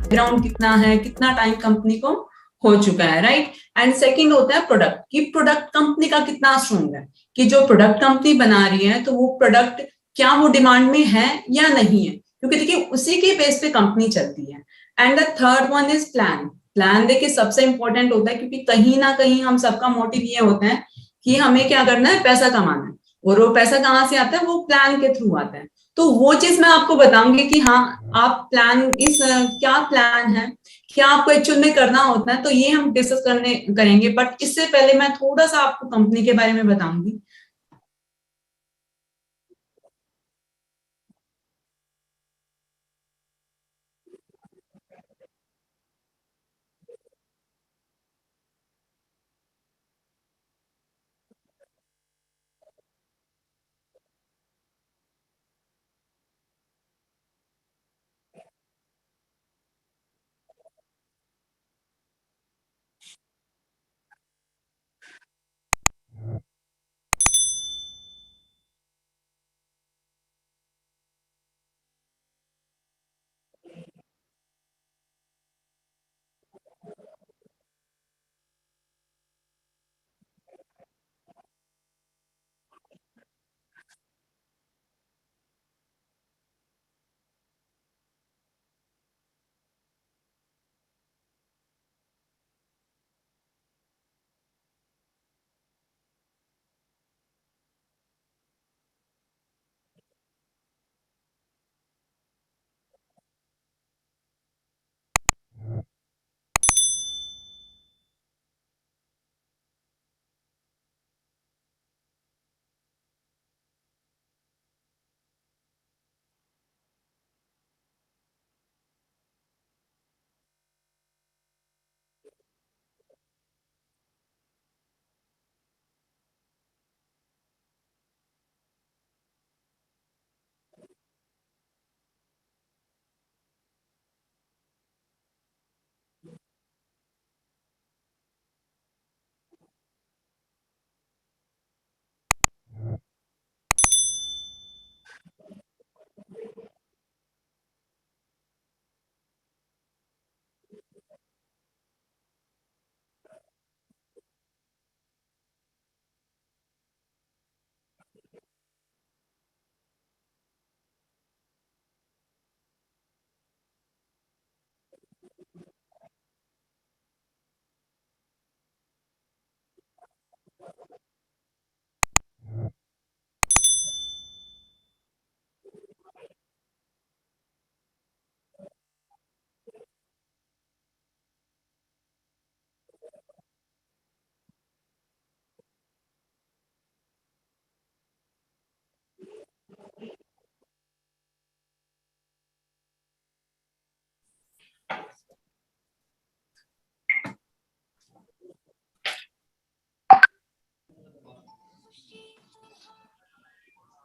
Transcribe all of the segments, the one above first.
Background कितना है, कितना टाइम कंपनी को हो चुका है, राइट। एंड सेकंड होता है प्रोडक्ट, कि प्रोडक्ट कंपनी का कितना स्ट्रॉन्ग है, कि जो प्रोडक्ट कंपनी बना रही है तो वो प्रोडक्ट क्या वो डिमांड में है या नहीं है, क्योंकि देखिए उसी के बेस पे कंपनी चलती है। And the third one is plan. Plan देखिए सबसे इंपॉर्टेंट होता है, क्योंकि कहीं ना कहीं हम सबका मोटिव ये होता है कि हमें क्या करना है, पैसा कमाना है, और वो पैसा कहाँ से आता है, वो प्लान के थ्रू आता है। तो वो चीज मैं आपको बताऊंगी कि हाँ आप प्लान इस क्या प्लान है, क्या आपको एक्चुअल में करना होता है, तो ये हम डिस्कस करेंगे। बट इससे पहले मैं थोड़ा सा आपको कंपनी के बारे में बताऊंगी।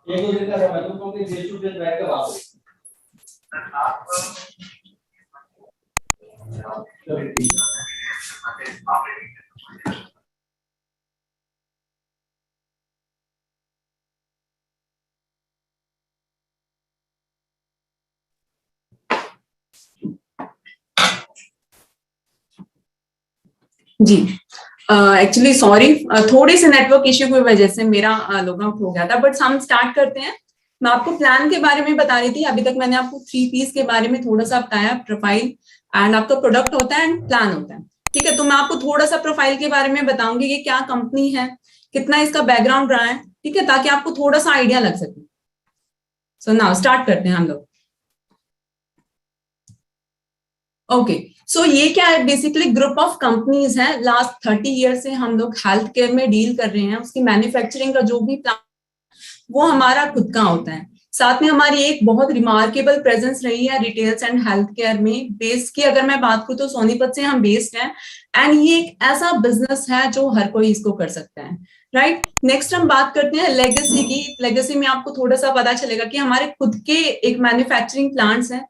एक दो दिन का समय तुम कंपनी फेस टू फेस बैठ के बात जी एक्चुअली सॉरी, थोड़े से नेटवर्क इश्यू की वजह से मेरा लॉग आउट हो गया था, बट हम स्टार्ट करते हैं। मैं आपको प्लान के बारे में बता रही थी। अभी तक मैंने आपको 3 पीस के बारे में थोड़ा सा बताया, प्रोफाइल एंड आपका प्रोडक्ट होता है एंड प्लान होता है, ठीक है। तो मैं आपको थोड़ा सा प्रोफाइल के बारे में बताऊंगी कि क्या कंपनी है, कितना इसका बैकग्राउंड रहा है, ठीक है, ताकि आपको थोड़ा सा आइडिया लग सके। सो नाउ स्टार्ट करते हैं हम लोग। ओके, सो ये क्या है, बेसिकली ग्रुप ऑफ कंपनीज हैं। लास्ट 30 ईयर से हम लोग हेल्थ केयर में डील कर रहे हैं। उसकी मैन्युफैक्चरिंग का जो भी प्लान वो हमारा खुद का होता है। साथ में हमारी एक बहुत रिमार्केबल प्रेजेंस रही है रिटेल्स एंड हेल्थ केयर में। बेस की अगर मैं बात करूं तो सोनीपत से हम बेस्ड हैं, एंड ये एक ऐसा बिजनेस है जो हर कोई इसको कर सकता है, राइट। नेक्स्ट हम बात करते हैं लेगेसी की। लेगेसी में आपको थोड़ा सा पता चलेगा कि हमारे खुद के एक मैन्युफैक्चरिंग प्लांट्स हैं।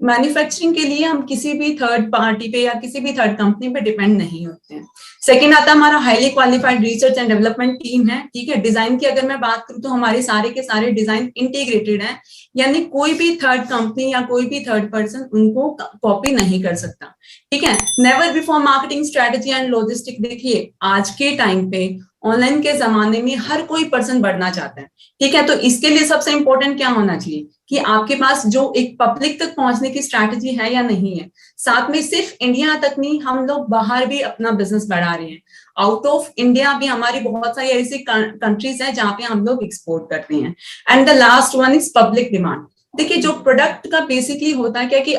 मैन्युफैक्चरिंग के लिए हम किसी भी थर्ड पार्टी पे या किसी भी थर्ड कंपनी पे डिपेंड नहीं होते हैं। सेकंड आता है हमारा highly qualified research and development team है, ठीक है। डिजाइन की अगर मैं बात करूं तो हमारे सारे के सारे डिजाइन इंटीग्रेटेड हैं, यानी कोई भी थर्ड कंपनी या कोई भी थर्ड पर्सन उनको कॉपी नहीं कर सकता, ठीक है। Never before marketing strategy and logistic, देखिए आज के टाइम पे ऑनलाइन के जमाने में हर कोई पर्सन बढ़ना चाहता है, ठीक है। तो इसके लिए सबसे इंपॉर्टेंट क्या होना चाहिए कि आपके पास जो एक पब्लिक तक पहुंचने की स्ट्रैटेजी है या नहीं है। साथ में सिर्फ इंडिया तक नहीं, हम लोग बाहर भी अपना बिजनेस बढ़ा रहे हैं। आउट ऑफ इंडिया भी हमारी बहुत सारी ऐसी कंट्रीज हैं जहां पे हम लोग एक्सपोर्ट करते हैं। And the last one is public demand. देखिए जो प्रोडक्ट का बेसिकली होता है क्या कि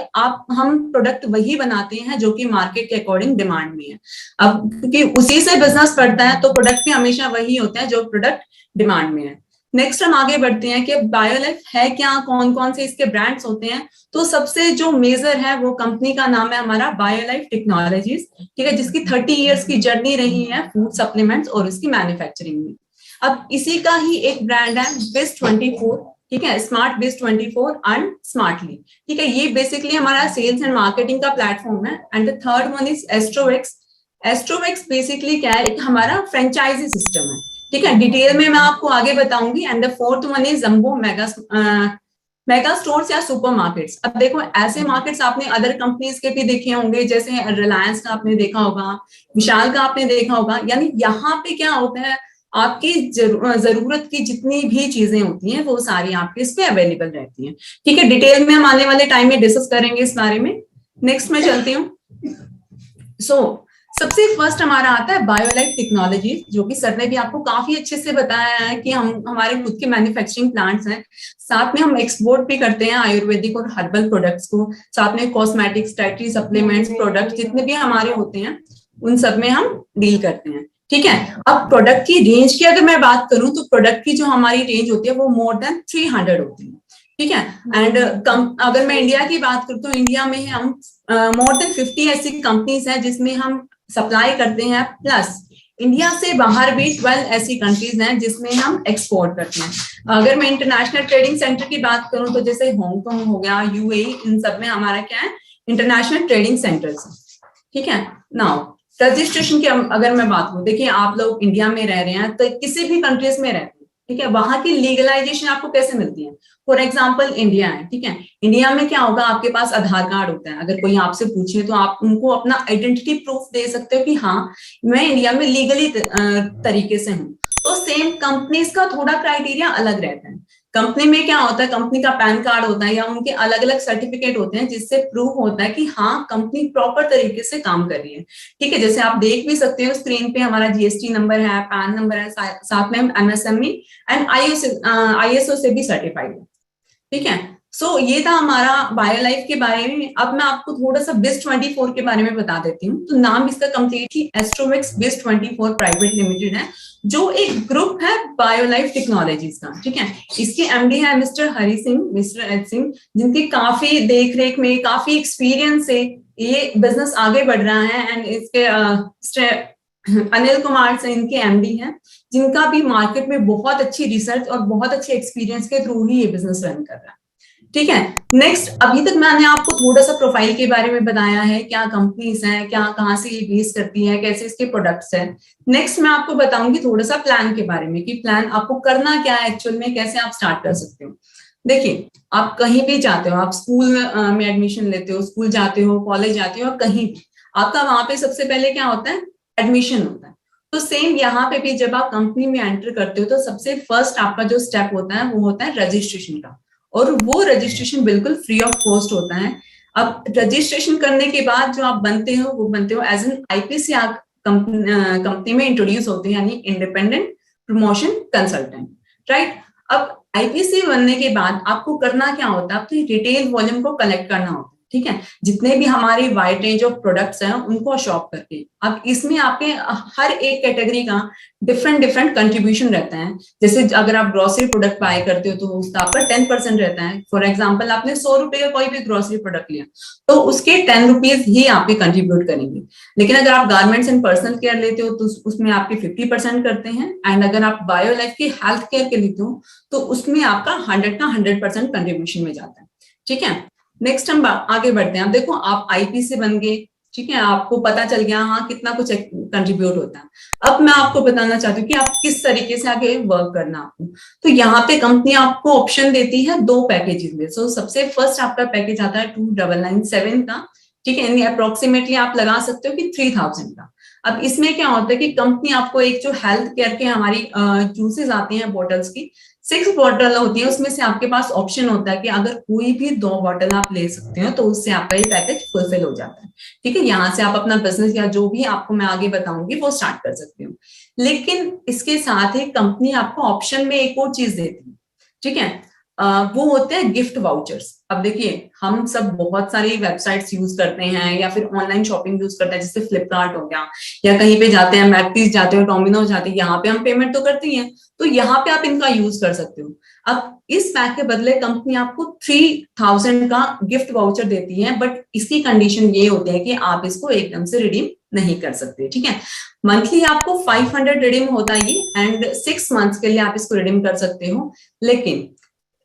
हम प्रोडक्ट वही बनाते हैं जो कि मार्केट के अकॉर्डिंग डिमांड में है। अब क्योंकि उसी से बिजनेस बढ़ता है तो प्रोडक्ट भी हमेशा वही होता है जो प्रोडक्ट डिमांड में है। नेक्स्ट हम आगे बढ़ते हैं कि बायोलाइफ है क्या, कौन कौन से इसके ब्रांड्स होते हैं। तो सबसे जो मेजर है वो कंपनी का नाम है हमारा बायोलाइफ टेक्नोलॉजीज, ठीक है, जिसकी 30 इयर्स की जर्नी रही है फूड सप्लीमेंट्स और इसकी मैन्युफैक्चरिंग में। अब इसी का ही एक ब्रांड है Biz24, ठीक है, स्मार्ट Biz24 एंड स्मार्टली, ठीक है। ये बेसिकली हमारा सेल्स एंड मार्केटिंग का प्लेटफॉर्म है। And the third one is Astrovex. Astrovex basically क्या है, एक हमारा फ्रेंचाइजी सिस्टम है, ठीक है। डिटेल में मैं आपको आगे बताऊंगी। And the fourth one is jumbo mega stores या सुपर मार्केट्स। अब देखो ऐसे मार्केट्स आपने अदर कंपनीज के भी देखे होंगे, जैसे रिलायंस का आपने देखा होगा, विशाल का आपने देखा होगा। यानी यहाँ पे क्या होता है, आपकी जरूरत की जितनी भी चीजें होती हैं वो सारी आपके इस पे अवेलेबल रहती हैं, ठीक है। डिटेल में हम आने वाले टाइम में डिस्कस करेंगे इस बारे में। नेक्स्ट में चलती हूँ। सबसे फर्स्ट हमारा आता है बायोलाइफ टेक्नोलॉजी, जो कि सर ने भी आपको काफी अच्छे से बताया है कि हम हमारे खुद के मैन्युफैक्चरिंग प्लांट्स हैं। साथ में हम एक्सपोर्ट भी करते हैं आयुर्वेदिक और हर्बल प्रोडक्ट्स को। साथ में कॉस्मेटिक्स, डाइटरी सप्लीमेंट्स, प्रोडक्ट्स जितने भी हमारे होते हैं उन सब में हम डील करते हैं, ठीक है। अब प्रोडक्ट की रेंज की अगर मैं बात करूं तो प्रोडक्ट की जो हमारी रेंज होती है वो मोर देन 300 होती है, ठीक है। एंड अगर मैं इंडिया की बात करूं तो इंडिया में हम मोर देन 50 ऐसी कंपनीज हैं जिसमें हम सप्लाई करते हैं, प्लस इंडिया से बाहर भी 12 ऐसी कंट्रीज हैं जिसमें हम एक्सपोर्ट करते हैं। अगर मैं इंटरनेशनल ट्रेडिंग सेंटर की बात करूं तो जैसे हांगकांग हो गया, यूएई, इन सब में हमारा क्या है, इंटरनेशनल ट्रेडिंग सेंटर्स, ठीक है। नाउ रजिस्ट्रेशन की अगर मैं बात करूं, देखिए आप लोग इंडिया में रह रहे हैं तो किसी भी कंट्रीज में रहते हैं, ठीक है। वहां की लीगलाइजेशन आपको कैसे मिलती है। फॉर एग्जाम्पल इंडिया है, ठीक है। इंडिया में क्या होगा, आपके पास आधार कार्ड होता है। अगर कोई आपसे पूछे तो आप उनको अपना आइडेंटिटी प्रूफ दे सकते हो कि हाँ मैं इंडिया में लीगली तरीके से हूँ। तो सेम कंपनीज का थोड़ा क्राइटेरिया अलग रहता है। कंपनी में क्या होता है, कंपनी का पैन कार्ड होता है या उनके अलग अलग सर्टिफिकेट होते हैं जिससे प्रूव होता है कि हाँ कंपनी प्रॉपर तरीके से काम कर रही है, ठीक है। जैसे आप देख भी सकते हो स्क्रीन पे हमारा जीएसटी नंबर है, पैन नंबर है, साथ में हम एमएसएमई एंड आईएसओ से भी सर्टिफाइड है, ठीक है। सो ये था हमारा बायोलाइफ के बारे में। अब मैं आपको थोड़ा सा Biz24 के बारे में बता देती हूँ। तो नाम इसका कंप्लीटली एस्ट्रोवेक्स Biz24 प्राइवेट लिमिटेड है, जो एक ग्रुप है बायोलाइफ टेक्नोलॉजीज का, ठीक है। इसके एमडी है mister Hari Singh, mister H Singh, जिनकी काफी देख रेख में काफी एक्सपीरियंस से ये बिजनेस आगे बढ़ रहा है। एंड इसके अनिल कुमार से इनके एमडी हैं, जिनका भी मार्केट में बहुत अच्छी रिसर्च और बहुत अच्छे एक्सपीरियंस के थ्रू ही ये बिजनेस रन कर रहा है, ठीक है। नेक्स्ट, अभी तक मैंने आपको थोड़ा सा प्रोफाइल के बारे में बताया है, क्या कंपनीज हैं, क्या कहाँ से ये बेस करती है, कैसे इसके प्रोडक्ट्स हैं। नेक्स्ट मैं आपको बताऊंगी थोड़ा सा प्लान के बारे में कि प्लान आपको करना क्या है एक्चुअल में, कैसे आप स्टार्ट कर सकते हो। देखिए आप कहीं भी जाते हो, आप स्कूल में एडमिशन लेते हो, स्कूल जाते हो, कॉलेज जाते हो, कहीं भी आपका वहां पे सबसे पहले क्या होता है, एडमिशन होता है। तो सेम यहाँ पे भी जब आप कंपनी में एंटर करते हो तो सबसे फर्स्ट आपका जो स्टेप होता है वो होता है रजिस्ट्रेशन का, और वो रजिस्ट्रेशन बिल्कुल फ्री ऑफ कॉस्ट होता है। अब रजिस्ट्रेशन करने के बाद जो आप बनते हो वो बनते हो एज एन आईपीसी, आप कंपनी में इंट्रोड्यूस होते हैं, यानी इंडिपेंडेंट प्रमोशन कंसल्टेंट, राइट। अब आईपीसी बनने के बाद आपको करना क्या होता है, आपको रिटेल वॉल्यूम को कलेक्ट करना होता है, ठीक है। जितने भी हमारे वाइड रेंज ऑफ प्रोडक्ट्स हैं उनको शॉप करके, अब इसमें आपके हर एक कैटेगरी का डिफरेंट कंट्रीब्यूशन रहता है। जैसे अगर आप ग्रोसरी प्रोडक्ट बाय करते हो तो उसका आपका 10% रहता है। फॉर एग्जांपल आपने 100 रुपए का कोई भी ग्रोसरी प्रोडक्ट लिया तो उसके 10 रुपीज ही आपके कंट्रीब्यूट करेंगे। लेकिन अगर आप गारमेंट्स एंड पर्सनल केयर लेते हो तो उसमें आपके 50% करते हैं। एंड अगर आप बायो लाइफ की हेल्थ केयर के लेते हो तो उसमें आपका 100 का 100% कंट्रीब्यूशन में जाता है, ठीक है। नेक्स्ट हम आगे बढ़ते हैं। अब देखो आप आईपी से बन गए, ठीक है, आपको पता चल गया हाँ कितना कुछ कंट्रीब्यूट होता है। अब मैं आपको बताना चाहती हूँ कि आप किस तरीके से आगे वर्क करना आपको। तो यहाँ पे कंपनी आपको ऑप्शन देती है दो पैकेजेस में। सो सबसे फर्स्ट आपका पैकेज आता है 2997 का, ठीक है, अप्रोक्सीमेटली आप लगा सकते हो कि 3000 का। अब इसमें क्या होता है कि कंपनी आपको एक जो हेल्थ केयर के हमारी जूसेस आते हैं बॉटल्स की 6 बॉटल होती है, उसमें से आपके पास ऑप्शन होता है कि अगर कोई भी 2 बॉटल आप ले सकते हो तो उससे आपका ये पैकेज फुलफिल हो जाता है, ठीक है। यहाँ से आप अपना बिजनेस या जो भी आपको मैं आगे बताऊंगी वो स्टार्ट कर सकते हो। लेकिन इसके साथ ही कंपनी आपको ऑप्शन में एक और चीज देती है, ठीक है, वो होते हैं गिफ्ट वाउचर्स। अब देखिए हम सब बहुत सारी वेबसाइट्स यूज करते हैं या फिर ऑनलाइन शॉपिंग यूज करते हैं, जैसे फ्लिपकार्ट हो गया, या कहीं पे जाते हैं मैक्डीज जाते हो, डोमिनोज जाते हैं, यहाँ पे हम पेमेंट तो करते ही हैं, तो यहाँ पे आप इनका यूज कर सकते हो। अब इस पैक के बदले कंपनी आपको 3000 का गिफ्ट वाउचर देती है, बट इसकी कंडीशन ये होती है कि आप इसको एकदम से रिडीम नहीं कर सकते, ठीक है। मंथली आपको 500 रिडीम होता है ये, एंड 6 मंथ्स के लिए आप इसको रिडीम कर सकते हो। लेकिन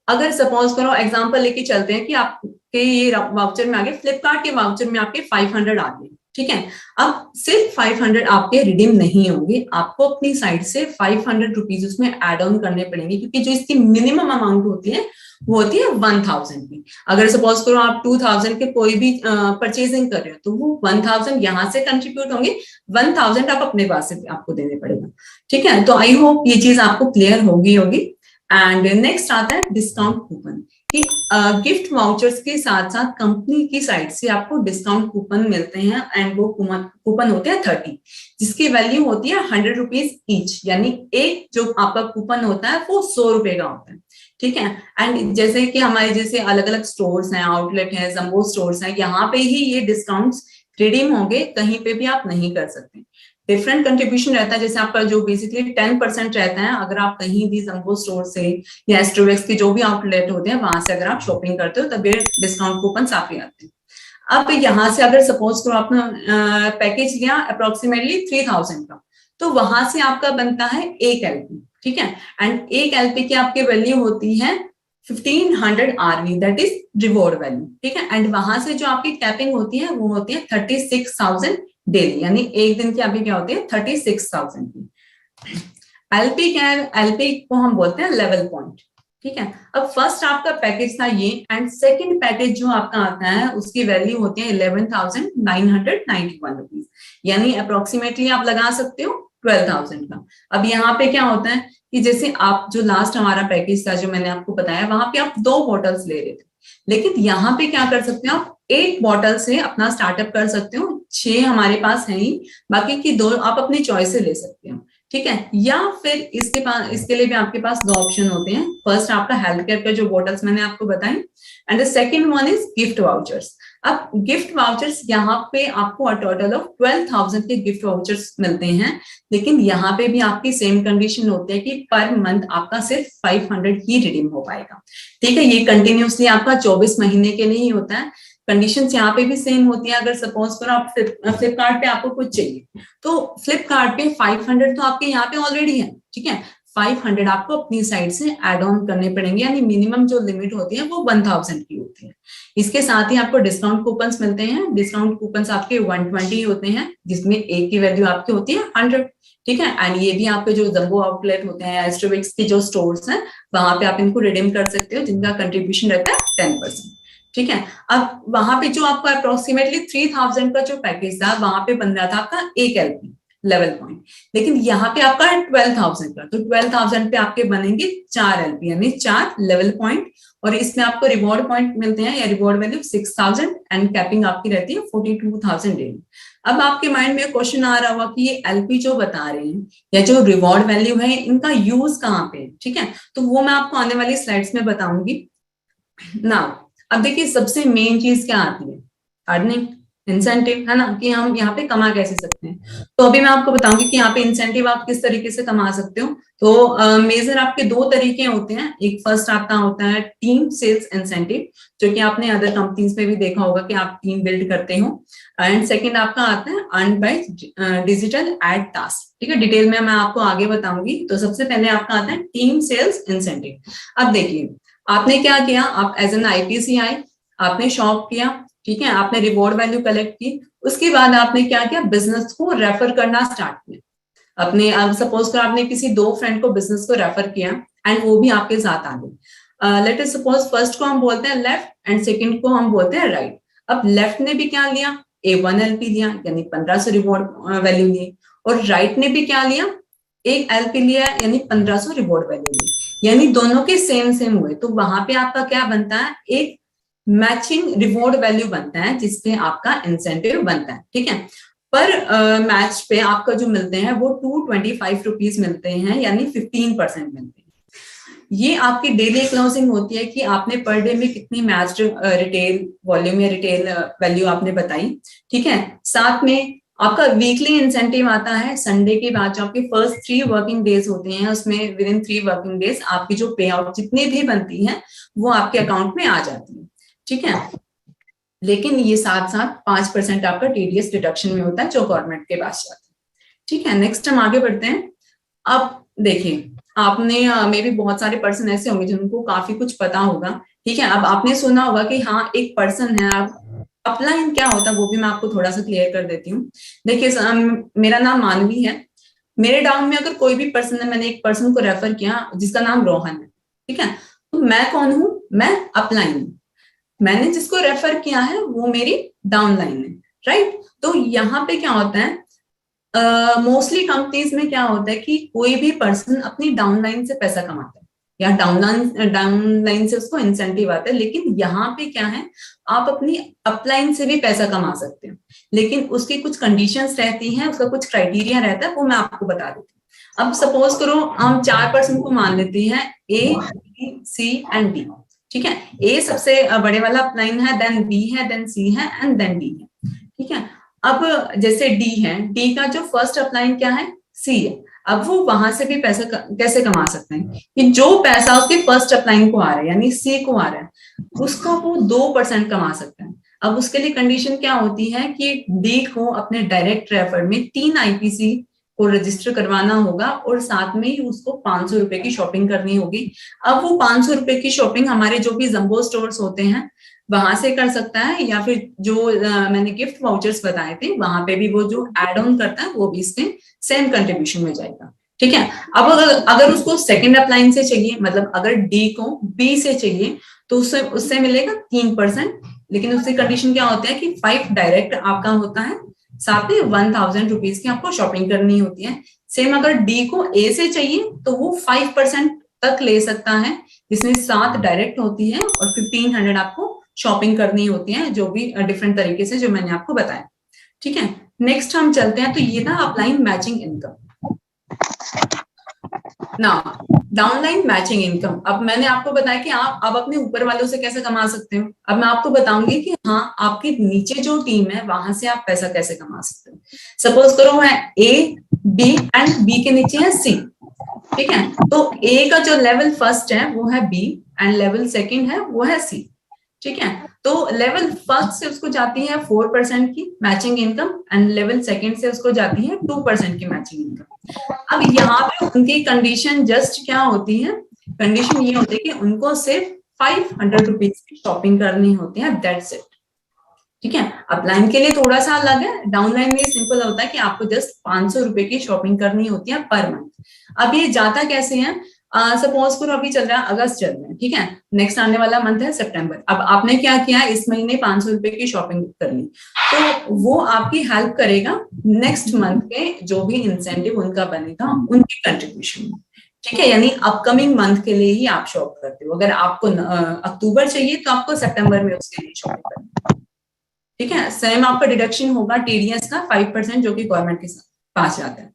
अगर सपोज करो एग्जांपल लेके चलते हैं कि आपके ये वाउचर में आगे फ्लिपकार्ट के वाउचर में आपके 500 आ गए, ठीक है। अब सिर्फ 500 आपके रिडीम नहीं होंगे, आपको अपनी साइड से 500 रुपीज उसमें एड ऑन करने पड़ेंगे, क्योंकि जो इसकी मिनिमम अमाउंट होती है वो होती है 1000 की। अगर सपोज करो आप 2000 के कोई भी परचेजिंग कर रहे हो तो वो 1000 यहाँ से कंट्रीब्यूट होंगे, 1000 आप अपने पास से आपको देने पड़ेगा, ठीक है। तो आई होप ये चीज आपको क्लियर होगी। एंड नेक्स्ट आता है डिस्काउंट कूपन, कि गिफ्ट वाउचर्स के साथ साथ कंपनी की साइड से आपको डिस्काउंट कूपन मिलते हैं, एंड वो कूपन होते हैं 30, जिसकी वैल्यू होती है 100 रुपीज ईच, यानी एक जो आपका कूपन होता है वो 100 रुपए का होता है, ठीक है। एंड जैसे कि हमारे जैसे अलग अलग स्टोर्स हैं, आउटलेट है, जम्बो स्टोर्स हैं, यहाँ पे ही ये डिस्काउंट्स रिडीम होंगे, कहीं पे भी आप नहीं कर सकते। डिफरेंट कंट्रीब्यूशन रहता है, जैसे आपका जो बेसिकली 10% रहता है अगर आप कहीं भी जम्बो स्टोर से या एस्ट्रोवेक्स के जो भी आउटलेट होते हैं वहां से अगर आप शॉपिंग करते हो तब ये डिस्काउंट कूपन काफी आते हैं। अब यहाँ से अगर सपोज करो आपने पैकेज लिया अप्रोक्सीमेटली 3000 का, तो वहां से आपका बनता है एक एलपी, ठीक है। एंड एक एलपी की आपकी वैल्यू होती है 1500 RV, that is reward value, ठीक है। एंड वहां से जो आपकी कैपिंग होती है वो होती है 36,000 डेली, यानी एक दिन की अभी क्या होती है 36,000 की। एलपी क्या है, एलपी को हम बोलते हैं लेवल पॉइंट, ठीक है। अब फर्स्ट आपका पैकेज था ये, एंड सेकंड पैकेज जो आपका आता है उसकी वैल्यू होती है 11,991 रुपीज, यानी अप्रोक्सीमेटली आप लगा सकते हो 12,000 का। अब यहाँ पे क्या होता है कि जैसे आप जो लास्ट हमारा पैकेज था जो मैंने आपको बताया, वहां पे आप 2 बॉटल्स ले रहे थे, लेकिन यहाँ पे क्या कर सकते हो आप 8 बॉटल से अपना स्टार्टअप कर सकते हो। 6 हमारे पास है ही, बाकी की 2 आप अपनी चॉइस से ले सकते हो, ठीक है। या फिर इसके लिए भी आपके पास 2 ऑप्शन होते हैं। फर्स्ट आपका हेल्थ केयर का जो बॉटल्स मैंने आपको बताई, and the second one is gift vouchers. अब गिफ्ट वाउचर्स यहाँ पे आपको अ टोटल ऑफ 12,000 के गिफ्ट वाउचर्स मिलते हैं, लेकिन यहाँ पे भी आपकी सेम कंडीशन होती है कि पर मंथ आपका सिर्फ 500 ही रिडीम हो पाएगा, ठीक है। ये कंटिन्यूसली आपका 24 महीने के लिए ही होता है। कंडीशंस यहाँ पे भी सेम होती है। अगर सपोज करो आप फ्लिपकार्ट पे आपको कुछ चाहिए तो फ्लिपकार्ट पे 500 तो आपके यहाँ पे ऑलरेडी है, ठीक है। 500 आपको अपनी साइड से एड ऑन करने पड़ेंगे, यानी मिनिमम जो लिमिट होती है वो 1000 की होती है। इसके साथ ही आपको डिस्काउंट कूपन्स मिलते हैं। डिस्काउंट कूपन्स आपके 120 होते हैं, जिसमें एक की वैल्यू आपकी होती है 100, ठीक है। एंड ये भी आपके जो जम्बो आउटलेट होते हैं, एस्ट्रोविक्स के जो स्टोर्स हैं, वहां पे आप इनको रिडीम कर सकते हो, जिनका कंट्रीब्यूशन रहता है 10%, ठीक है। अब वहां पे जो आपका अप्रोक्सीमेटली 3000 का जो पैकेज था वहां पे बन रहा था आपका एक एलपी लेवल पॉइंट, लेकिन यहाँ पे आपका है 12,000 का, तो 12,000 पे आपके बनेंगे 4 एलपी, यानी 4 लेवल पॉइंट। और इसमें आपको रिवॉर्ड पॉइंट मिलते हैं या रिवॉर्ड वैल्यू 6,000, एंड कैपिंग आपकी रहती है 42,000 डेली। अब आपके माइंड में क्वेश्चन आ रहा होगा कि ये एलपी जो बता रहे हैं या जो रिवॉर्ड वैल्यू है इनका यूज कहाँ पे है, ठीक है। तो वो मैं आपको आने वाली स्लाइड्स में बताऊंगी ना। अब देखिए सबसे मेन चीज क्या आती है, अर्निंग, इंसेंटिव, है ना, कि हम यहाँ पे कमा कैसे सकते हैं। तो अभी मैं आपको बताऊंगी कि यहाँ पे इंसेंटिव आप किस तरीके से कमा सकते हो। तो मेजर आपके 2 तरीके होते हैं। एक फर्स्ट आपका होता है टीम सेल्स इंसेंटिव, जो कि आपने अदर कंपनीज में भी देखा होगा कि आप टीम बिल्ड करते हो। एंड सेकेंड आपका आता है earn by digital ad task, ठीक है। डिटेल में मैं आपको आगे बताऊंगी। तो सबसे पहले आपका आता है टीम सेल्स इंसेंटिव। अब देखिए आपने क्या किया, आप एज एन आईपीसी आए, आपने शॉप किया, ठीक है, आपने रिवॉर्ड वैल्यू कलेक्ट की, उसके बाद आपने क्या किया, बिजनेस को रेफर करना स्टार्ट किया। अपने अब सपोज कर आपने किसी 2 फ्रेंड को बिजनेस को रेफर किया एंड वो भी आपके साथ आ गए। लेट अस सपोज फर्स्ट को हम बोलते हैं लेफ्ट एंड सेकंड को हम बोलते हैं राइट। अब लेफ्ट ने भी क्या लिया, A1 LP लिया, यानी 1500 रिवॉर्ड वैल्यू लिए, और राइट ने भी क्या लिया, एक LP लिया, यानी 1500 रिवॉर्ड वैल्यू ली, यानी दोनों के सेम हुए। तो वहां पे आपका क्या बनता है, एक मैचिंग रिवॉर्ड वैल्यू बनता है जिसपे आपका इंसेंटिव बनता है, ठीक है। पर मैच पे आपका जो मिलते हैं वो 225 रुपीज मिलते हैं, यानी 15% मिलते हैं। ये आपकी डेली क्लोजिंग होती है कि आपने पर डे में कितनी मैच रिटेल वॉल्यूम या रिटेल वैल्यू आपने बताई, ठीक है। साथ में आपका वीकली इंसेंटिव आता है संडे के बाद, जो आपके फर्स्ट 3 वर्किंग डेज होते हैं उसमें विद इन 3 वर्किंग डेज आपकी जो पे आउट जितनी भी बनती है वो आपके अकाउंट में आ जाती है, ठीक है। लेकिन ये साथ साथ 5% आपका TDS डिडक्शन में होता है जो गवर्नमेंट के पास जाता है, ठीक है। नेक्स्ट हम आगे बढ़ते हैं। अब देखिए, आपने मे भी बहुत सारे पर्सन ऐसे होंगे जिनको काफी कुछ पता होगा, ठीक है। अब आपने सुना होगा कि हाँ एक पर्सन है, आप अपलाइन क्या होता है वो भी मैं आपको थोड़ा सा क्लियर कर देती हूँ। देखिए मेरा नाम मानवी है, मेरे डाउन में अगर कोई भी पर्सन है, मैंने एक पर्सन को रेफर किया जिसका नाम रोहन है, ठीक है, तो मैं कौन हूं, मैं अपलाइन हूं। मैंने जिसको रेफर किया है वो मेरी डाउन लाइन है, राइट। तो यहाँ पे क्या होता है, मोस्टली कंपनीज में क्या होता है कि कोई भी पर्सन अपनी डाउनलाइन से पैसा कमाता है या डाउनलाइन से उसको इंसेंटिव आता है। लेकिन यहाँ पे क्या है, आप अपनी अपलाइन से भी पैसा कमा सकते हो, लेकिन उसकी कुछ कंडीशंस रहती हैं, उसका कुछ क्राइटेरिया रहता है, वो मैं आपको बता देती हूँ। अब सपोज करो हम 4 पर्सन को मान लेते हैं, A, B, C and D, ठीक है। A सबसे बड़े वाला अपलाइन है, देन B है, देन C है एंड देन D है, ठीक है। अब जैसे D है, D का जो फर्स्ट अपलाइन क्या है, C है। अब वो वहां से भी पैसा कैसे कमा सकते हैं कि जो पैसा उसके फर्स्ट अपलाइन को आ रहा है यानी C को आ रहा है, उसका वो 2% कमा सकता है। अब उसके लिए कंडीशन क्या होती है कि D को अपने डायरेक्ट रेफर में 3 IPC को रजिस्टर करवाना होगा और साथ में ही उसको 500 रुपए की शॉपिंग करनी होगी। अब वो 500 रुपए की शॉपिंग हमारे जो भी जंबो स्टोर्स होते हैं वहां से कर सकता है, या फिर जो मैंने गिफ्ट वाउचर्स बताए थे वहां पे भी वो जो एड ऑन करता है वो भी इसमें सेम कंट्रीब्यूशन में जाएगा, ठीक है। अब अगर उसको सेकंड अपलाइन से चाहिए, मतलब अगर D को B से चाहिए तो उससे मिलेगा 3%, लेकिन उसकी कंडीशन क्या होता है कि 5 डायरेक्ट आपका होता है, साथ में 1000 रुपीज की आपको शॉपिंग करनी होती है। सेम अगर D को A से चाहिए तो वो 5% तक ले सकता है, जिसमें 7 डायरेक्ट होती है और 1500 आपको शॉपिंग करनी होती है, जो भी डिफरेंट तरीके से जो मैंने आपको बताया, ठीक है। नेक्स्ट हम चलते हैं, तो ये था अपलाइन मैचिंग इनकम। ना डाउनलाइन मैचिंग इनकम, अब मैंने आपको बताया कि आप अब अपने ऊपर वालों से कैसे कमा सकते हो। अब मैं आपको बताऊंगी कि हाँ आपके नीचे जो टीम है वहां से आप पैसा कैसे कमा सकते हो। सपोज करो है A, B एंड B के नीचे है C, ठीक है। तो A का जो लेवल फर्स्ट है वो है B एंड लेवल सेकंड है वो है C, ठीक है। तो लेवल फर्स्ट से उसको जाती है 4% की matching income and level second से उसको जाती है 2% की मैचिंग इनकम। अब यहाँ पे उनकी कंडीशन जस्ट क्या होती है, कंडीशन ये होती है कि उनको सिर्फ 500 रुपीज की शॉपिंग करनी होती है, दैट्स इट, ठीक है। अपलाइन के लिए थोड़ा सा अलग है, डाउनलाइन में सिंपल होता है कि आपको जस्ट 500 रुपए की शॉपिंग करनी होती है पर मंथ। अब ये जाता कैसे है, सपोज करो अभी चल रहा है अगस्त चल रहा है, ठीक है, नेक्स्ट आने वाला मंथ है सितंबर। अब आपने क्या किया, इस महीने 500 रुपए की शॉपिंग कर ली, तो वो आपकी हेल्प करेगा नेक्स्ट मंथ के जो भी इंसेंटिव उनका बनेगा उनकी कंट्रीब्यूशन में, ठीक है। यानी अपकमिंग मंथ के लिए ही आप शॉप करते हो। अगर आपको अक्टूबर चाहिए तो आपको सितंबर में उसके लिए शॉपिंग करनी है, ठीक है। सेम आपका डिडक्शन होगा TDS का 5% जो कि गवर्नमेंट के पास जाता है।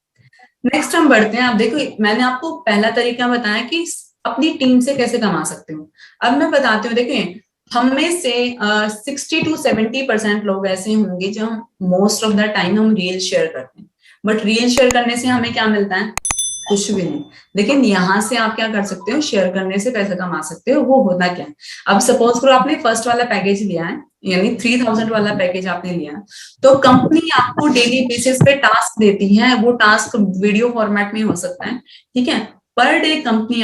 नेक्स्ट हम बढ़ते हैं। अब देखो मैंने आपको पहला तरीका बताया कि अपनी टीम से कैसे कमा सकते हो। अब मैं बताती हूँ, देखिए हम में से 60 to 70% लोग ऐसे होंगे जो मोस्ट ऑफ द टाइम हम रील शेयर करते हैं, बट रील शेयर करने से हमें क्या मिलता है, कुछ भी नहीं। लेकिन यहाँ से आप क्या कर सकते हो, शेयर करने से पैसा कमा सकते हो। वो होता क्या है, अब सपोज करो आपने फर्स्ट वाला पैकेज लिया है, यानी 3000 वाला पैकेज आपने लिया, तो कंपनी आपको डेली बेसिस पे टास्क देती है। वो टास्क वीडियो फॉर्मेट में हो सकता है, ठीक है। Per day company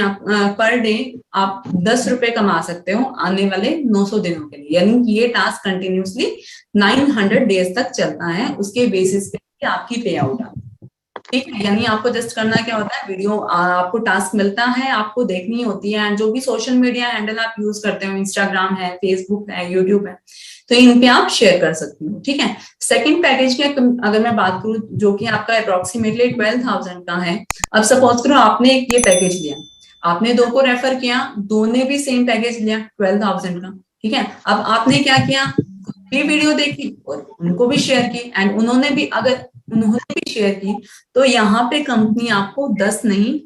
per day आप 10 रुपए कमा सकते हो आने वाले 900 दिनों के लिए, यानी ये टास्क कंटिन्यूसली 900 डेज तक चलता है, उसके बेसिस पे आपकी पे आउट आती है। ठीक है, यानी आपको जस्ट करना क्या होता है, वीडियो आपको टास्क मिलता है, आपको देखनी होती है, एंड जो भी सोशल मीडिया हैंडल आप यूज करते हो, इंस्टाग्राम है, फेसबुक है, यूट्यूब है, तो इन पे आप शेयर कर सकते हो। ठीक है, सेकंड पैकेज की अगर मैं बात करूं जो कि आपका अप्रोक्सीमेटली 12,000 का है। अब सपोज करो आपने ये पैकेज लिया, आपने 2 को रेफर किया, 2 ने भी सेम पैकेज लिया 12,000 का। ठीक है, अब आपने क्या किया, भी वीडियो देखी और उनको भी शेयर की, एंड उन्होंने भी शेयर की, तो यहाँ पे कंपनी आपको 10 नहीं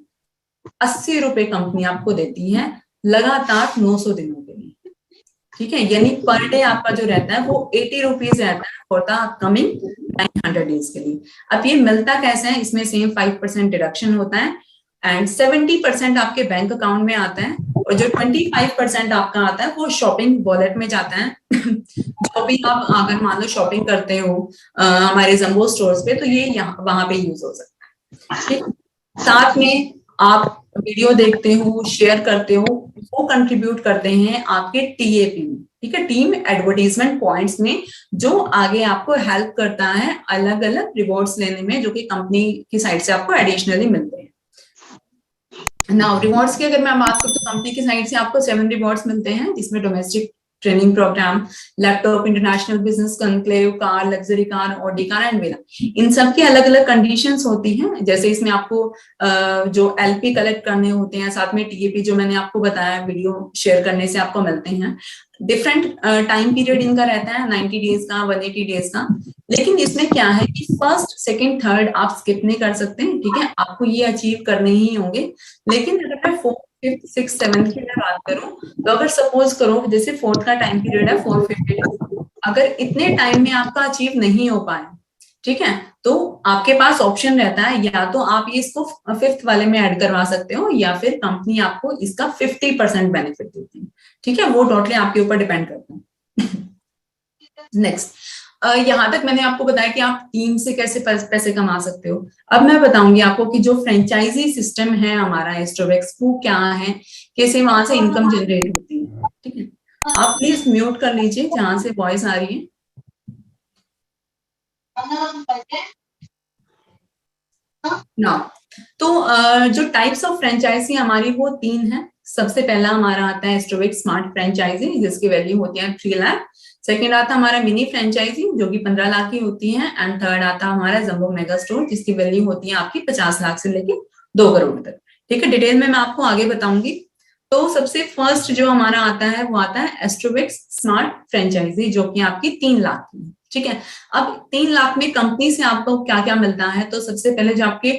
80 रुपए कंपनी आपको देती है लगातार 900 दिनों के लिए। ठीक है, यानी पर डे आपका जो रहता है वो 80 रुपीज रहता है फॉर द अपकमिंग 900 डेज के लिए। अब ये मिलता कैसे है, इसमें सेम 5% डिडक्शन होता है, एंड 70% आपके बैंक अकाउंट में आता है, और जो 25% आपका आता है वो शॉपिंग वॉलेट में जाता है। जो भी आप अगर मान लो शॉपिंग करते हो हमारे जंबो स्टोर्स पे, तो ये यहाँ वहां पे यूज हो सकता है। ठीक, साथ में आप वीडियो देखते हो, शेयर करते हो, वो कंट्रीब्यूट करते हैं आपके टीएपी में। ठीक है, टीम एडवर्टाइजमेंट पॉइंट्स में, जो आगे आपको हेल्प करता है अलग अलग रिवॉर्ड्स लेने में, जो कि कंपनी की साइड से आपको एडिशनली मिलते हैं। नाउ रिवॉर्ड्स की अगर मैं बात करूं तो कंपनी की साइड से आपको 7 रिवॉर्ड्स मिलते हैं, जिसमें domestic training program, laptop, international business conclave, car, luxury car, Audi car and villa. इन सब की अलग अलग कंडीशंस होती हैं, जैसे इसमें आपको जो एलपी कलेक्ट करने होते हैं, साथ में टीएपी जो मैंने आपको बताया वीडियो शेयर करने से आपको मिलते हैं। डिफरेंट टाइम पीरियड इनका रहता है, 90 डेज का, 180 डेज का। लेकिन इसमें क्या है कि फर्स्ट, सेकंड, थर्ड आप स्किप नहीं कर सकते। ठीक है, आपको ये अचीव करने ही होंगे। लेकिन अगर मैं 4th, 5th, 6th, 7th की मैं बात करूं, तो अगर सपोज करो जैसे 4th का टाइम पीरियड है 450, अगर इतने टाइम में आपका अचीव नहीं हो पाए, ठीक है, तो आपके पास ऑप्शन रहता है, या तो आप ये इसको 5th वाले में ऐड करवा सकते हो, या फिर कंपनी आपको इसका 50% बेनिफिट देती है। ठीक है, वो टोटली आपके ऊपर डिपेंड करता है। नेक्स्ट, यहाँ तक मैंने आपको बताया कि आप टीम से कैसे पैसे कमा सकते हो। अब मैं बताऊंगी आपको कि जो फ्रेंचाइजी सिस्टम है हमारा एस्ट्रोवेक्स, वो क्या है, कैसे वहां से इनकम जनरेट होती है। ठीक है, आप प्लीज म्यूट कर लीजिए जहां से वॉइस आ रही है ना। तो जो टाइप्स ऑफ फ्रेंचाइजी हमारी वो 3 है। सबसे पहला हमारा आता है एस्ट्रोवेक्स स्मार्ट फ्रेंचाइजी, जिसकी वैल्यू होती है 3 लाख। सेकेंड आता है हमारा मिनी फ्रेंचाइजी, जो कि 15 लाख की होती है। एंड थर्ड आता है हमारा जंबो मेगा स्टोर, जिसकी वैल्यू होती है आपकी 50 लाख से लेके 2 करोड़ तक। ठीक है, डिटेल में मैं आपको आगे बताऊंगी। तो सबसे फर्स्ट जो हमारा आता है वो आता है एस्ट्रोवेक्स स्मार्ट फ्रेंचाइजी, जो कि आपकी 3 लाख की है। ठीक है, अब 3 लाख में कंपनी से आपको क्या क्या मिलता है, तो सबसे पहले जो आपके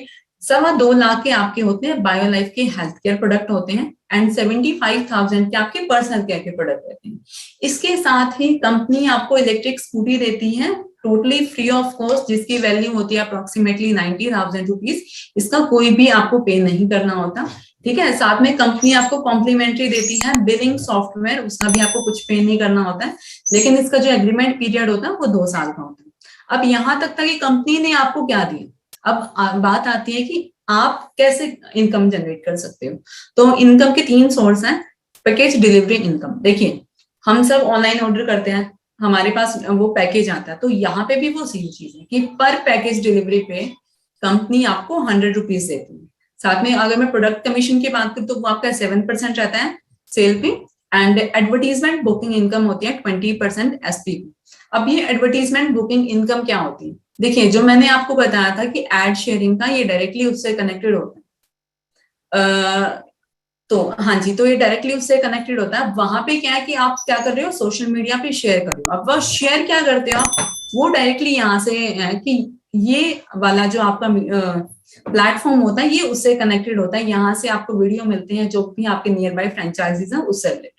2.25 लाख के आपके होते हैं बायो लाइफ के हेल्थ केयर प्रोडक्ट होते हैं, एंड 75,000 के आपके पर्सनल केयर के प्रोडक्ट रहते हैं। इसके साथ ही कंपनी आपको इलेक्ट्रिक स्कूटी देती है टोटली फ्री ऑफ कॉस्ट, जिसकी वैल्यू होती है अप्रोक्सीमेटली 90,000 रुपीज। इसका कोई भी आपको पे नहीं करना होता। ठीक है, साथ में कंपनी आपको कॉम्प्लीमेंट्री देती है बिलिंग सॉफ्टवेयर, उसका भी आपको कुछ पे नहीं करना होता है। लेकिन इसका जो एग्रीमेंट पीरियड होता है वो 2 साल का होता है। अब यहाँ तक था कि कंपनी ने आपको क्या दिया। अब बात आती है कि आप कैसे इनकम जनरेट कर सकते हो। तो इनकम के 3 सोर्स हैं। पैकेज डिलीवरी इनकम, देखिए हम सब ऑनलाइन ऑर्डर करते हैं, हमारे पास वो पैकेज आता है, तो यहाँ पे भी वो सेम चीज है कि पर पैकेज डिलीवरी पे कंपनी आपको 100 रुपीज देती है। साथ में अगर मैं प्रोडक्ट कमीशन की बात करूं तो वो आपका 7% रहता है सेल पे, एंड एडवर्टीजमेंट बुकिंग इनकम होती है 20% एसपी। अब ये एडवर्टीजमेंट बुकिंग इनकम क्या होती है, देखिए जो मैंने आपको बताया था कि एड शेयरिंग का, ये डायरेक्टली उससे कनेक्टेड होता है। तो हाँ जी, तो ये डायरेक्टली उससे कनेक्टेड होता है। वहां पे क्या है कि आप क्या कर रहे हो, सोशल मीडिया पे शेयर कर रहे हो। अब वह शेयर क्या करते हो आप, वो डायरेक्टली यहाँ से है कि ये वाला जो आपका प्लेटफॉर्म होता है ये उससे कनेक्टेड होता है। यहाँ से आपको वीडियो मिलते हैं जो भी आपके नियर बाय फ्रेंचाइजीज हैं उससे रिलेटेड।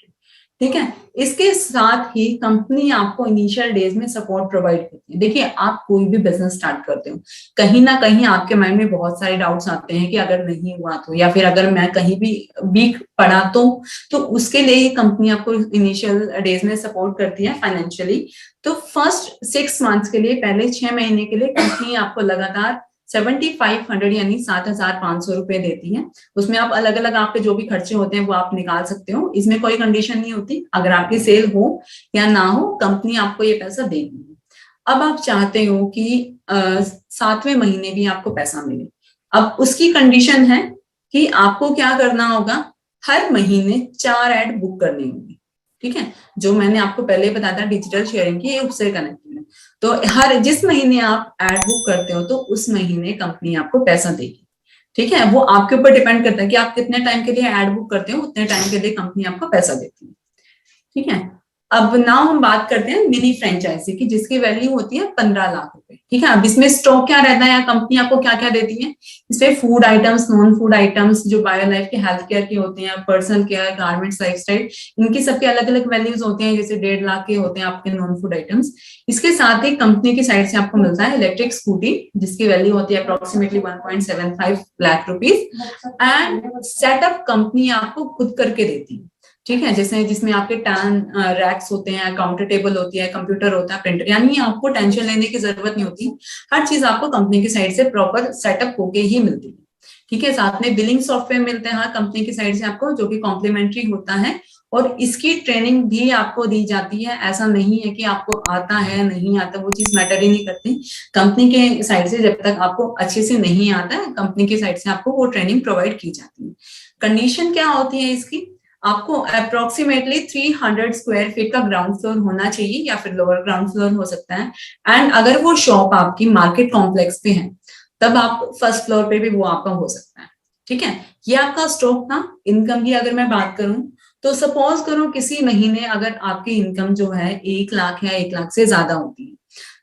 ठीक है, इसके साथ ही कंपनी आपको इनिशियल डेज में सपोर्ट प्रोवाइड करती है। देखिए आप कोई भी बिजनेस स्टार्ट करते हो, कहीं ना कहीं आपके माइंड में बहुत सारे डाउट्स आते हैं कि अगर नहीं हुआ तो, या फिर अगर मैं कहीं भी वीक पड़ा तो उसके लिए ही कंपनी आपको इनिशियल डेज में सपोर्ट करती है फाइनेंशियली। तो फर्स्ट 6 मंथ्स के लिए, पहले 6 महीने के लिए कंपनी आपको लगातार 7500 यानी 7500 रुपए देती है। उसमें आप अलग अलग आपके जो भी खर्चे होते हैं वो आप निकाल सकते हो, इसमें कोई कंडीशन नहीं होती, अगर आपकी सेल हो या ना हो कंपनी आपको ये पैसा देगी। अब आप चाहते हो कि 7वें महीने भी आपको पैसा मिले, अब उसकी कंडीशन है कि आपको क्या करना होगा, हर महीने 4 ऐड बुक करनी होगी। ठीक है, जो मैंने आपको पहले बताया था डिजिटल शेयरिंग की, उससे कनेक्टेड है। तो हर जिस महीने आप ऐड बुक करते हो तो उस महीने कंपनी आपको पैसा देगी। ठीक है, वो आपके ऊपर डिपेंड करता है कि आप कितने टाइम के लिए ऐड बुक करते हो, उतने टाइम के लिए कंपनी आपको पैसा देती है। ठीक है, अब नाउ हम बात करते हैं मिनी फ्रेंचाइजी की, जिसकी वैल्यू होती है 15 लाख रुपए। ठीक है, अब इसमें स्टॉक क्या रहता है या कंपनी आपको क्या क्या देती है, इसमें food items, non food items, जो बायो लाइफ के हेल्थ केयर के होते हैं, पर्सनल केयर, गारमेंट्स, लाइफस्टाइल, इनकी सबके अलग अलग वैल्यूज होते हैं, जैसे 1.5 लाख के होते हैं आपके नॉन फूड आइटम्स। इसके साथ ही कंपनी की साइड से आपको मिलता है इलेक्ट्रिक स्कूटी, जिसकी वैल्यू होती है approximately 1.75 lakh rupees, and setup company आपको खुद करके देती है। ठीक है, जैसे जिसमें आपके टैन रैक्स होते हैं, काउंटर टेबल होती है, कंप्यूटर होता है, प्रिंटर, यानी आपको टेंशन लेने की जरूरत नहीं होती, हर चीज आपको कंपनी की साइड से प्रॉपर सेटअप होके ही मिलती है। ठीक है, साथ में बिलिंग सॉफ्टवेयर मिलते हैं हाँ कंपनी की साइड से आपको, जो कि कॉम्प्लीमेंट्री होता है, और इसकी ट्रेनिंग भी आपको दी जाती है। ऐसा नहीं है कि आपको आता है नहीं आता, वो चीज मैटर ही नहीं करती। कंपनी के साइड से जब तक आपको अच्छे से नहीं आता है, कंपनी की साइड से आपको वो ट्रेनिंग प्रोवाइड की जाती है। कंडीशन क्या होती है इसकी, आपको अप्रोक्सीमेटली 300 स्क्वायर फीट का ग्राउंड फ्लोर होना चाहिए, या फिर लोअर ग्राउंड फ्लोर हो सकता है। एंड अगर वो शॉप आपकी मार्केट कॉम्प्लेक्स पे है, तब आप फर्स्ट फ्लोर पे भी वो आपका हो सकता है। ठीक है, ये आपका स्टॉक था। इनकम की अगर मैं बात करूं, तो सपोज करो किसी महीने अगर आपकी इनकम जो है 1 लाख या 1 लाख से ज्यादा होती है,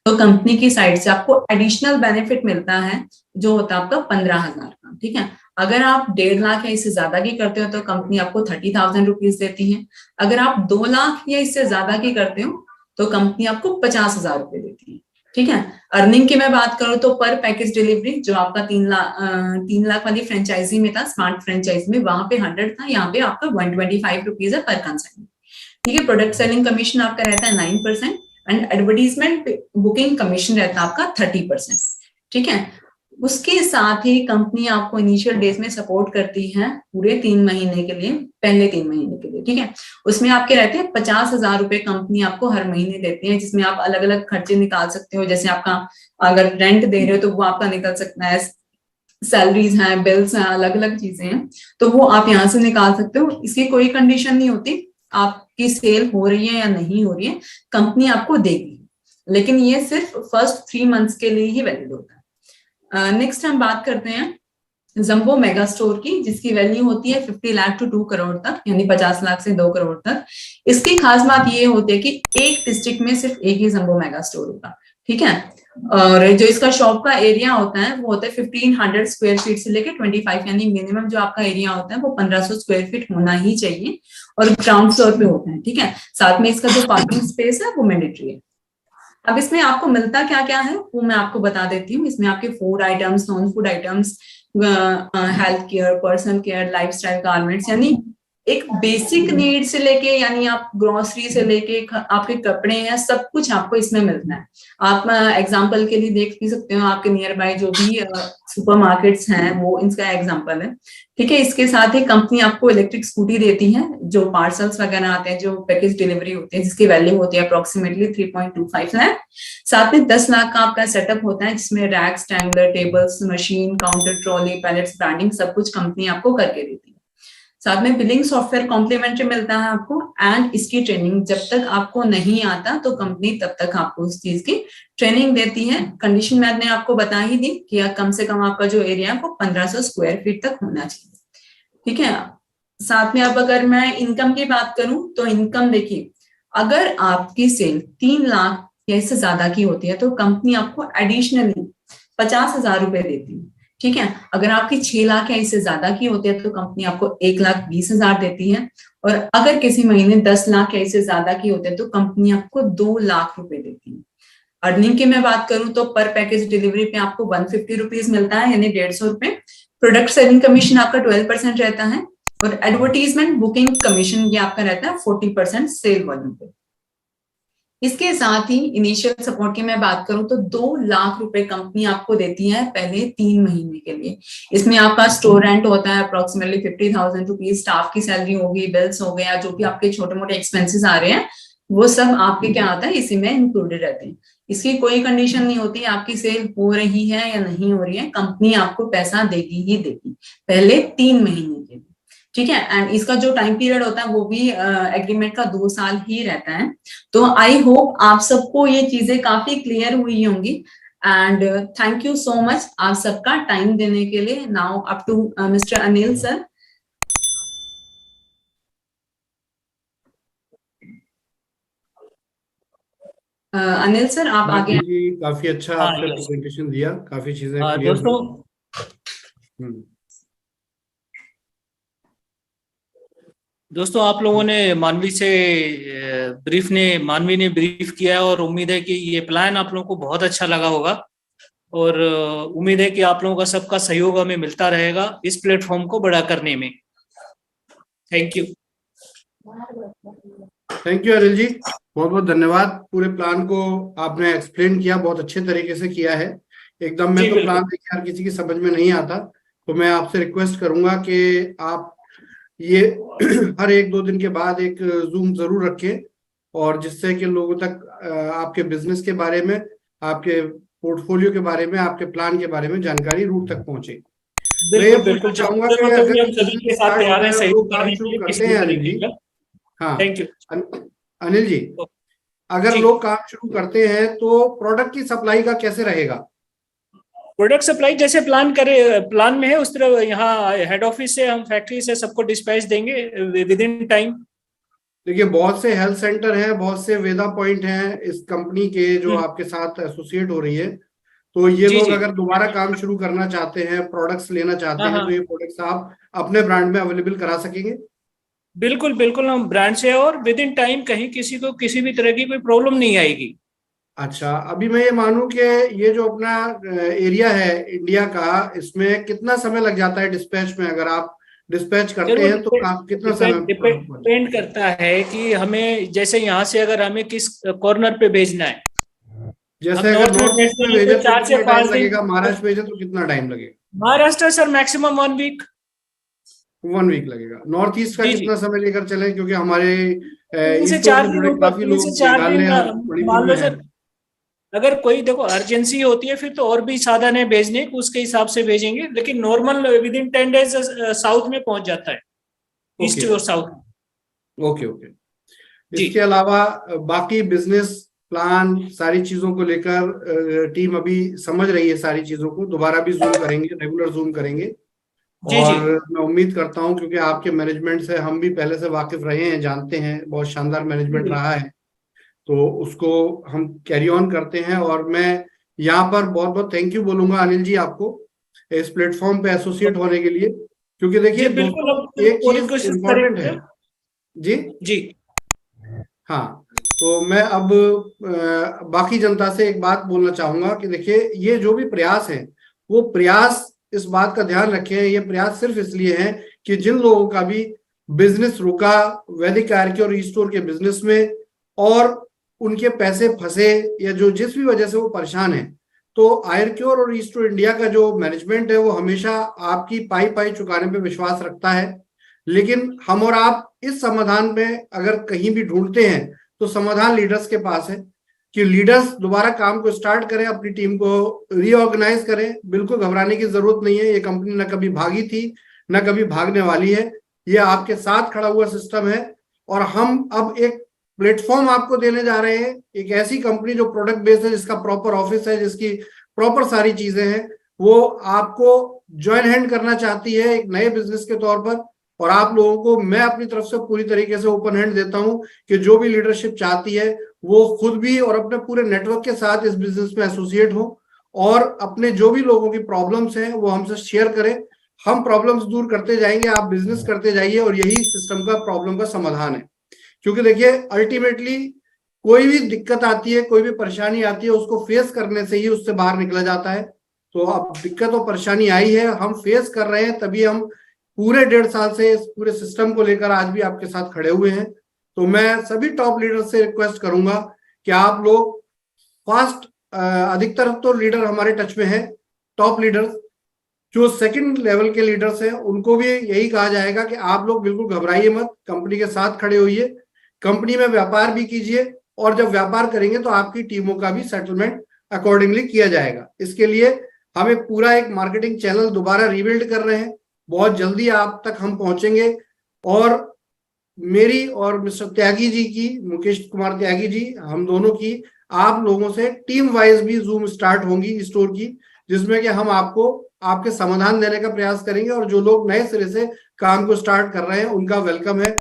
तो कंपनी की साइड से आपको एडिशनल बेनिफिट मिलता है, जो होता है आपका 15,000 का। ठीक है, अगर आप 1.5 लाख या इससे ज्यादा की करते हो तो कंपनी आपको 30,000 रुपीज देती है। अगर आप 2 लाख या इससे ज्यादा की करते हो तो कंपनी आपको 50,000 रुपए देती है। ठीक है, अर्निंग की मैं बात करूं तो पर पैकेज डिलीवरी, जो आपका 3 लाख वाली फ्रेंचाइजी में था, स्मार्ट फ्रेंचाइजी में, वहां पे 100 था, यहाँ पे आपका 125 रुपीज है पर कंसाइनमेंट। ठीक है, प्रोडक्ट सेलिंग कमीशन आपका रहता है 9%, एंड एडवर्टीजमेंट बुकिंग कमीशन रहता है आपका 30%। ठीक है, उसके साथ ही कंपनी आपको इनिशियल डेज में सपोर्ट करती है पूरे 3 महीने के लिए, पहले 3 महीने के लिए। ठीक है, उसमें आपके रहते हैं 50,000 रुपए कंपनी आपको हर महीने देती है, जिसमें आप अलग अलग खर्चे निकाल सकते हो। जैसे आपका अगर रेंट दे रहे हो तो वो आपका निकल सकता है, सैलरीज हैं, बिल्स हैं, अलग अलग चीजें हैं, तो वो आप यहाँ से निकाल सकते हो। इसकी कोई कंडीशन नहीं होती, आपकी सेल हो रही है या नहीं हो रही है, कंपनी आपको देगी, लेकिन ये सिर्फ फर्स्ट 3 मंथ्स के लिए ही वैलिड होता है। नेक्स्ट हम बात करते हैं जंबो मेगा स्टोर की, जिसकी वैल्यू होती है 50 लाख टू 2 करोड़ तक, यानी 50 लाख से 2 करोड़ तक। इसकी खास बात ये होती है कि एक डिस्ट्रिक्ट में सिर्फ एक ही जंबो मेगा स्टोर होगा। ठीक है, और जो इसका शॉप का एरिया होता है वो होता है 1500 स्क्वायर फीट से लेकर 25, यानी मिनिमम जो आपका एरिया होता है वो 1500 स्क्वायर फीट होना ही चाहिए, और ग्राउंड फ्लोर पे होता है। ठीक है, साथ में इसका जो पार्किंग स्पेस है वो मैंडेटरी है। अब इसमें आपको मिलता क्या क्या है वो मैं आपको बता देती हूँ। इसमें आपके food items, non food items, health care, personal care, lifestyle, garments, यानी एक बेसिक नीड से लेके, यानी आप ग्रोसरी से लेके आपके कपड़े हैं, सब कुछ आपको इसमें मिलता है। आप एग्जांपल के लिए देख भी सकते हो, आपके नियर बाय जो भी सुपरमार्केट्स हैं वो इसका एग्जांपल है। ठीक है, इसके साथ ही कंपनी आपको इलेक्ट्रिक स्कूटी देती है, जो पार्सल्स वगैरह आते हैं, जो पैकेज डिलीवरी होती है, जिसकी वैल्यू होती है अप्रोक्सीमेटली 3.25 लाख। साथ में 10 लाख का आपका सेटअप होता है, जिसमें रैक, स्टैंगलर, tables, machine, counter, trolley, pallets, branding, सब कुछ कंपनी आपको करके देती है। साथ में बिलिंग सॉफ्टवेयर कॉम्प्लीमेंट्री मिलता है आपको, एंड इसकी ट्रेनिंग जब तक आपको नहीं आता तो कंपनी तब तक आपको उस चीज की ट्रेनिंग देती है। कंडीशन मैंने आपको बता ही दी कि कम से कम आपका जो एरिया है वो 1500 स्क्वायर फीट तक होना चाहिए। ठीक है, साथ में अब अगर मैं इनकम की बात करूं तो इनकम देखिए, अगर आपकी सेल 3 लाख या इससे ज्यादा की होती है तो कंपनी आपको एडिशनली 50,000 रुपए देती है। ठीक है, अगर आपकी 6 लाख या इससे ज्यादा की होती है तो कंपनी आपको 1,20,000 देती है, और अगर किसी महीने 10 लाख या इससे ज्यादा की होती है तो कंपनी आपको 2 लाख रुपए देती है। अर्निंग की मैं बात करूं तो पर पैकेज डिलीवरी पे आपको 150 रुपीज मिलता है, यानी 150 रुपए। प्रोडक्ट सेलिंग कमीशन आपका 12% रहता है, और एडवर्टीजमेंट बुकिंग कमीशन ये आपका रहता है 40% सेल वॉल्यूम पे। इसके साथ ही इनिशियल सपोर्ट की मैं बात करूं तो 2 लाख रुपए कंपनी आपको देती है पहले 3 महीने के लिए। इसमें आपका स्टोर रेंट होता है अप्रोक्सीमेटली 50,000 रुपीज, स्टाफ की सैलरी होगी, बिल्स हो गया, जो भी आपके छोटे मोटे एक्सपेंसेस आ रहे हैं वो सब आपके क्या आता है इसी में इंक्लूडेड रहते हैं। इसकी कोई कंडीशन नहीं होती आपकी सेल हो रही है या नहीं हो रही है, कंपनी आपको पैसा देगी ही देगी पहले 3 महीने के लिए। ठीक है, एंड इसका जो टाइम पीरियड होता है वो भी एग्रीमेंट का 2 साल ही रहता है। तो आई होप आप सबको ये चीजें काफी क्लियर हुई होंगी and thank you so much आप सबका टाइम देने के लिए। Now up to mister Anil sir. Anil sir आप आगे। जी काफी अच्छा आपने प्रेजेंटेशन दिया, काफी चीजें क्लियर हुई। दोस्तों आप लोगों ने मानवी ने ब्रीफ किया और उम्मीद है कि ये प्लान आप लोगों को बहुत अच्छा लगा होगा और उम्मीद है कि आप लोगों का सबका सहयोग हमें मिलता रहेगा इस प्लेटफॉर्म को बड़ा करने में। Thank you. Thank you Anil ji, बहुत बहुत धन्यवाद। पूरे प्लान को आपने एक्सप्लेन किया, बहुत अच्छे तरीके से किया है एकदम। मैं तो प्लान देखिए हर किसी की समझ में नहीं आता, तो मैं आपसे रिक्वेस्ट करूंगा कि आप ये हर 1-2 दिन के बाद एक जूम जरूर रखें, और जिससे कि लोगों तक आपके बिजनेस के बारे में, आपके पोर्टफोलियो के बारे में, आपके प्लान के बारे में जानकारी रूट तक पहुंचे। बिल्कुल बिल्कुल चाहूंगा कि अगर हम सभी के साथ तैयार हैं सहयोग करते हैं अनिल जी। हाँ थैंक यू अनिल जी, अगर लोग काम शुरू करते हैं तो प्रोडक्ट की सप्लाई का कैसे रहेगा? प्रोडक्ट सप्लाई जैसे प्लान में है उस तरह यहाँ हेड ऑफिस से हम फैक्ट्री से सबको डिस्पैच देंगे विद इन टाइम। देखिए बहुत से हेल्थ सेंटर हैं, बहुत से वेदा पॉइंट हैं इस कंपनी के जो आपके साथ एसोसिएट हो रही है, तो ये लोग अगर दोबारा काम शुरू करना चाहते हैं, प्रोडक्ट्स लेना चाहते हैं, तो ये प्रोडक्ट्स आप अपने ब्रांड में अवेलेबल करा सकेंगे? बिल्कुल बिल्कुल, हम ब्रांड से और विद इन टाइम कहीं किसी को किसी भी तरह की कोई प्रॉब्लम नहीं आएगी। अच्छा, अभी मैं ये मानूं कि ये जो अपना एरिया है इंडिया का, इसमें कितना समय लग जाता है डिस्पैच में? अगर आप डिस्पैच करते हैं तो कितना समय? डिपेंड करता है कि हमें जैसे यहाँ से अगर हमें किस कॉर्नर पे भेजना है, जैसे अगर नॉर्थ ईस्ट में भेजे तो कितना टाइम लगेगा, महाराष्ट्र भेजे तो कितना टाइम लगेगा? Maharashtra sir maximum 1 week. 1 week लगेगा। नॉर्थ ईस्ट का कितना समय लेकर चले, क्योंकि हमारे से 4 दिन काफी लोग मान लो सर, अगर कोई देखो अर्जेंसी होती है फिर तो और भी साधन है भेजने को, उसके हिसाब से भेजेंगे, लेकिन normal with in 10 days south में पहुंच जाता है, ईस्ट और साउथ। Okay okay. इसके अलावा बाकी बिजनेस प्लान सारी चीजों को लेकर टीम अभी समझ रही है सारी चीजों को, दोबारा भी जूम करेंगे, रेगुलर जूम करेंगे। और मैं उम्मीद करता हूं, क्योंकि आपके मैनेजमेंट से हम भी पहले से वाकिफ रहे हैं, जानते हैं, बहुत शानदार मैनेजमेंट रहा है, तो उसको हम कैरी ऑन करते हैं। और मैं यहाँ पर बहुत बहुत थैंक यू बोलूंगा अनिल जी आपको इस प्लेटफॉर्म पे एसोसिएट होने के लिए, क्योंकि देखिए एक चीज इम्पोर्टेंट है जी। हाँ, तो मैं अब बाकी जनता से एक बात बोलना चाहूंगा कि देखिए ये जो भी प्रयास है, वो प्रयास इस बात का ध्यान रखें, ये प्रयास सिर्फ इसलिए है कि जिन लोगों का भी बिजनेस रुका वैदिक आर्क्योर और ईस्टोर के बिजनेस में, और उनके पैसे फंसे या जो जिस भी वजह से वो परेशान है, तो आयरक्योर और ईस्टोर इंडिया का जो मैनेजमेंट है वो हमेशा आपकी पाई चुकाने पे विश्वास रखता है। लेकिन हम और आप इस समाधान में अगर कहीं भी ढूंढते हैं तो समाधान लीडर्स के पास है, कि लीडर्स दोबारा काम को स्टार्ट करें, अपनी टीम को रीऑर्गेनाइज करें। बिल्कुल घबराने की जरूरत नहीं है, ये कंपनी ना कभी भागी थी ना कभी भागने वाली है, ये आपके साथ खड़ा हुआ सिस्टम है। और हम अब एक प्लेटफॉर्म आपको देने जा रहे हैं, एक ऐसी कंपनी जो प्रोडक्ट बेस्ड है, जिसका प्रॉपर ऑफिस है, जिसकी प्रॉपर सारी चीजें हैं, वो आपको ज्वाइन हैंड करना चाहती है एक नए बिजनेस के तौर पर। और आप लोगों को मैं अपनी तरफ से पूरी तरीके से ओपन हैंड देता हूं कि जो भी लीडरशिप चाहती है वो खुद भी और अपने पूरे नेटवर्क के साथ इस बिजनेस में एसोसिएट हो, और अपने जो भी लोगों की प्रॉब्लम्स हैं वो हमसे शेयर करें। हम प्रॉब्लम्स दूर करते जाएंगे, आप बिजनेस करते जाइए, और यही सिस्टम का प्रॉब्लम का समाधान है। क्योंकि देखिए अल्टीमेटली कोई भी दिक्कत आती है, कोई भी परेशानी आती है, उसको फेस करने से ही उससे बाहर निकला जाता है। तो अब दिक्कत और परेशानी आई है, हम फेस कर रहे हैं, तभी हम पूरे 1.5 साल से इस पूरे सिस्टम को लेकर आज भी आपके साथ खड़े हुए हैं। तो मैं सभी टॉप लीडर से रिक्वेस्ट करूंगा कि आप लोग फास्ट, अधिकतर तो लीडर हमारे टच में है, टॉप लीडर्स, जो सेकंड लेवल के लीडर्स हैं उनको भी यही कहा जाएगा कि आप लोग बिल्कुल घबराइए मत, कंपनी के साथ खड़े होइए, कंपनी में व्यापार भी कीजिए, और जब व्यापार करेंगे तो आपकी टीमों का भी सेटलमेंट अकॉर्डिंगली किया जाएगा। इसके लिए हमें पूरा एक मार्केटिंग चैनल दोबारा रिबिल्ड कर रहे हैं, बहुत जल्दी आप तक हम पहुंचेंगे। और मेरी और मिस्टर त्यागी जी की, मुकेश कुमार त्यागी जी, हम दोनों की आप लोगों से टीम वाइज भी जूम स्टार्ट होंगी स्टोर की, जिसमें कि हम आपको आपके समाधान देने का प्रयास करेंगे, और जो लोग नए सिरे से काम को स्टार्ट कर रहे हैं उनका वेलकम है।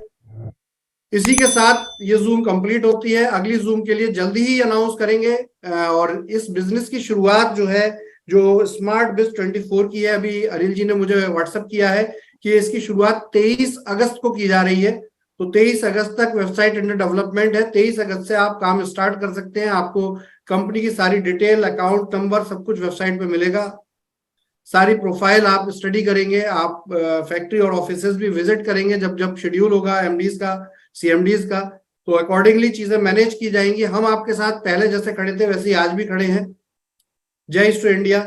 इसी के साथ ये जूम कंप्लीट होती है, अगली जूम के लिए जल्दी ही अनाउंस करेंगे। और इस बिजनेस की शुरुआत जो है, जो स्मार्ट बिज 24 की है, अभी अनिल जी ने मुझे व्हाट्सएप किया है कि इसकी शुरुआत 23 अगस्त को की जा रही है। तो 23 अगस्त तक वेबसाइट अंडर डेवलपमेंट है, 23 अगस्त से आप काम स्टार्ट कर सकते हैं। आपको कंपनी की सारी डिटेल, अकाउंट नंबर, सब कुछ वेबसाइट पे मिलेगा। सारी प्रोफाइल आप स्टडी करेंगे, आप फैक्ट्री और ऑफिसेज भी विजिट करेंगे जब जब शेड्यूल होगा एमडीज का, सीएमडीज का, तो अकॉर्डिंगली चीजें मैनेज की जाएंगी। हम आपके साथ पहले जैसे खड़े थे वैसे ही आज भी खड़े हैं। जय श्री इंडिया।